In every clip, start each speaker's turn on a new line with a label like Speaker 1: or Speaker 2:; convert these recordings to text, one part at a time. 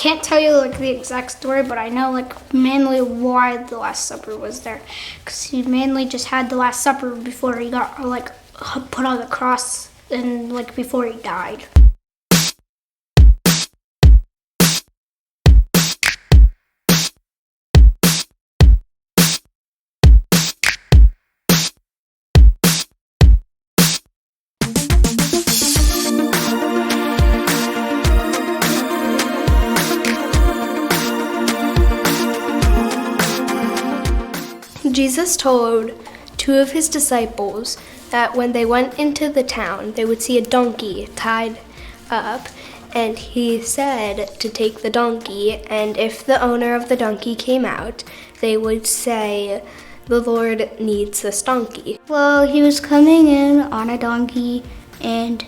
Speaker 1: can't tell you like the exact story, but I know like mainly why the Last Supper was there, because he mainly just had the Last Supper before he got like put on the cross and like before he died. Jesus told two of his disciples that when they went into the town, they would see a donkey tied up, and he said to take the donkey, and if the owner of the donkey came out, they would say, "The Lord needs this donkey."
Speaker 2: Well, he was coming in on a donkey, and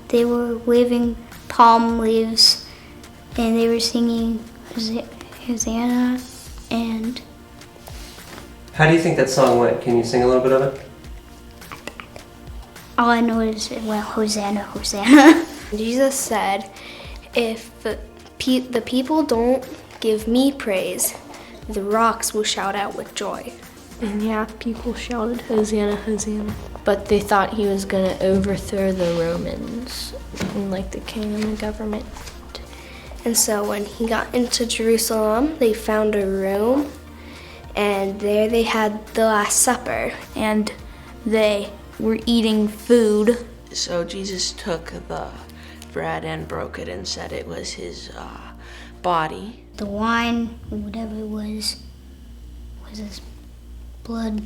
Speaker 2: they were waving palm leaves, and they were singing Hosanna, and
Speaker 3: How do you think that song went? Can you sing a little bit of it?
Speaker 2: all I know is it went Hosanna, Hosanna.
Speaker 1: Jesus said, if the people don't give me praise, the rocks will shout out with joy.
Speaker 4: And yeah, people shouted, Hosanna, Hosanna. But they thought he was going to overthrow the Romans and like the king and the government.
Speaker 1: And so when he got into Jerusalem, they found a room, and there they had the Last Supper.
Speaker 4: And they were eating food.
Speaker 5: So Jesus took the bread and broke it and said it was his body.
Speaker 2: The wine, whatever it was his blood.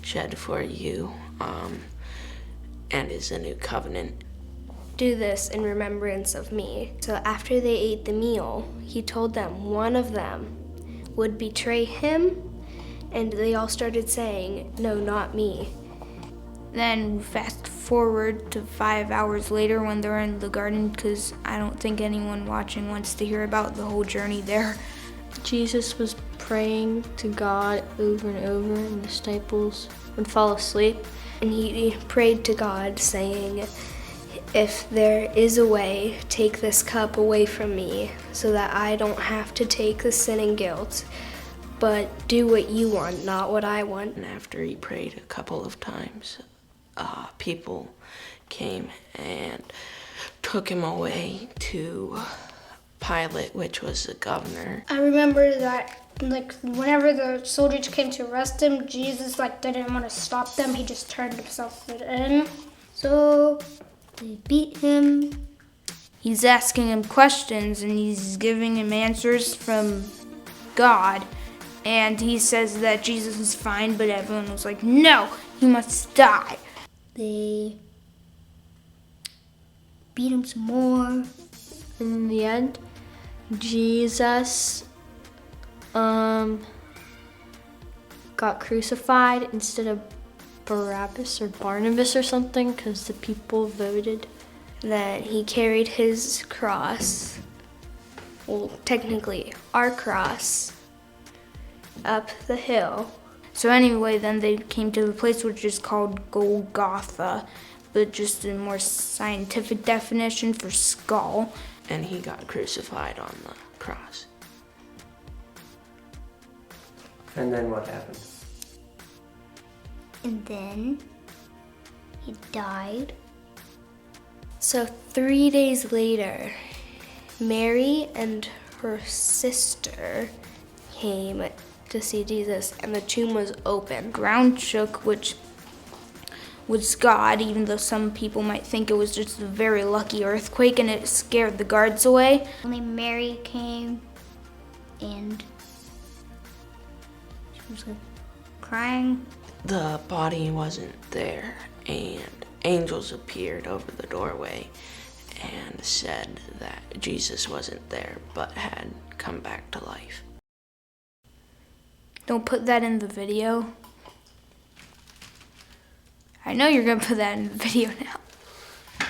Speaker 5: Shed for you, and is a new covenant.
Speaker 1: Do this in remembrance of me. So after they ate the meal, he told them one of them would betray him, and they all started saying, "No, not me."
Speaker 4: Then fast forward to 5 hours later when they're in the garden, because I don't think anyone watching wants to hear about the whole journey there. Jesus was praying to God over and over, and the disciples would fall asleep.
Speaker 1: And he prayed to God, saying, "If there is a way, take this cup away from me, so that I don't have to take the sin and guilt, but do what you want, not what I want."
Speaker 5: And after he prayed a couple of times, people came and took him away to Pilate, which was the governor.
Speaker 1: I remember that, like, whenever the soldiers came to arrest him, Jesus, like, didn't want to stop them. He just turned himself in.
Speaker 2: So they beat him.
Speaker 4: He's asking him questions, and he's giving him answers from God. And he says that Jesus is fine, but everyone was like, no, he must die.
Speaker 2: They beat him some more.
Speaker 4: And in the end, Jesus got crucified instead of Barabbas or Barnabas or something, because the people voted.
Speaker 1: Then he carried his cross, well, technically our cross, up the hill.
Speaker 4: So anyway, then they came to the place which is called Golgotha, but just a more scientific definition for skull.
Speaker 5: And he got crucified on the cross.
Speaker 3: And then what happened?
Speaker 2: And then he died.
Speaker 1: So 3 days later, Mary and her sister came to see Jesus, and the tomb was open.
Speaker 4: Ground shook, which was God, even though some people might think it was just a very lucky earthquake and it scared the guards away.
Speaker 2: Only Mary came, and she was like crying.
Speaker 5: The body wasn't there, and angels appeared over the doorway and said that Jesus wasn't there, but had come back to life.
Speaker 4: Don't put that in the video. I know you're gonna put that in the video now.